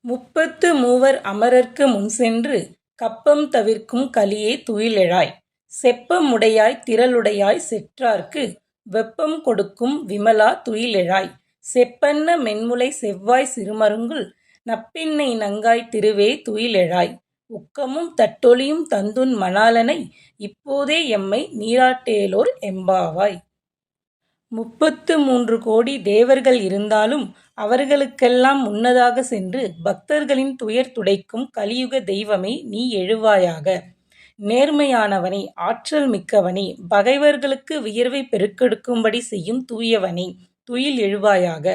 முப்பத்து மூவர் அமரர்க்கு முன்சென்று கப்பம் தவிர்க்கும் கலியே துயிலெழாய். செப்ப முடையாய் திரளுடையாய் செற்றார்க்கு வெப்பம் கொடுக்கும் விமலா துயிலெழாய். செப்பன்ன மென்முலை செவ்வாய் சிறுமருங்குல் நப்பின்னை நங்காய் திருவே துயிலெழாய். உக்கமும் தட்டொளியும் தந்துன் மணாளனை இப்போதே எம்மை நீராட்டேலோர் எம்பாவாய். 33 கோடி தேவர்கள் இருந்தாலும் அவர்களுக்கெல்லாம் முன்னதாக சென்று பக்தர்களின் துயர் துடைக்கும் கலியுக தெய்வமே நீ எழுவாயாக. நேர்மையானவனே, ஆற்றல் மிக்கவனே, பகைவர்களுக்கு வியர்வை பெருக்கெடுக்கும்படி செய்யும் தூயவனே, துயில் எழுவாயாக.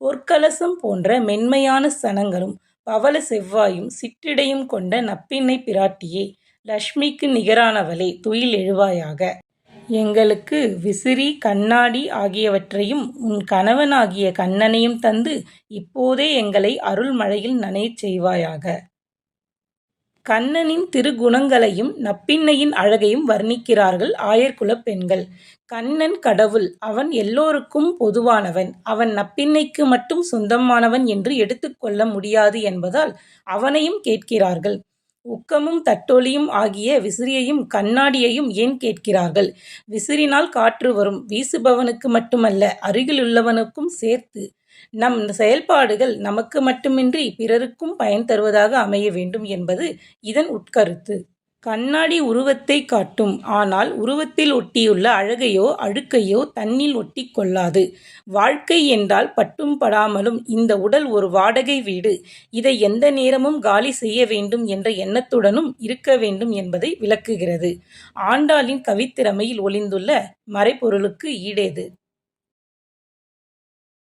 பொற்கலசம் போன்ற மென்மையான சனங்களும் பவள செவ்வாயும் சிற்றிடையும் கொண்ட நப்பின்னை பிராட்டியே, லக்ஷ்மிக்கு நிகரானவளே, துயில் எழுவாயாக. எங்களுக்கு விசிறி, கண்ணாடி ஆகியவற்றையும் உன் கணவனாகிய கண்ணனையும் தந்து இப்போதே எங்களை அருள் மழையில் நனையச் செய்வாயாக. கண்ணனின் திருக்குணங்களையும் நப்பின்னையின் அழகையும் வர்ணிக்கிறார்கள் ஆயர்குலப் பெண்கள். கண்ணன் கடவுள், அவன் எல்லோருக்கும் பொதுவானவன், அவன் நப்பின்னைக்கு மட்டும் சொந்தமானவன் என்று எடுத்துக்கொள்ள முடியாது என்பதால் அவனையும் கேட்கிறார்கள். உக்கமும் தட்டொளியும் ஆகிய விசிறியையும் கண்ணாடியையும் ஏன் கேட்கிறார்கள்? விசிறினால் காற்று வரும், வீசுபவனுக்கு மட்டுமல்ல, அருகிலுள்ளவனுக்கும் சேர்த்து. நம் செயல்பாடுகள் நமக்கு மட்டுமின்றி பிறருக்கும் பயன் தருவதாக அமைய வேண்டும் என்பது இதன் உட்கருத்து. கண்ணாடி உருவத்தை காட்டும், ஆனால் உருவத்தில் ஒட்டியுள்ள அழகையோ அழுக்கையோ தன்னில் ஒட்டிக் கொள்ளாது. வாழ்க்கை என்றால் பட்டும் படாமலும் இந்த உடல் ஒரு வாடகை வீடு, இதை எந்த நேரமும் காலி செய்ய வேண்டும் என்ற எண்ணத்துடனும் இருக்க வேண்டும் என்பதை விளக்குகிறது. ஆண்டாளின் கவித்திறமையில் ஒளிந்துள்ள மறைபொருளுக்கு ஈடேது.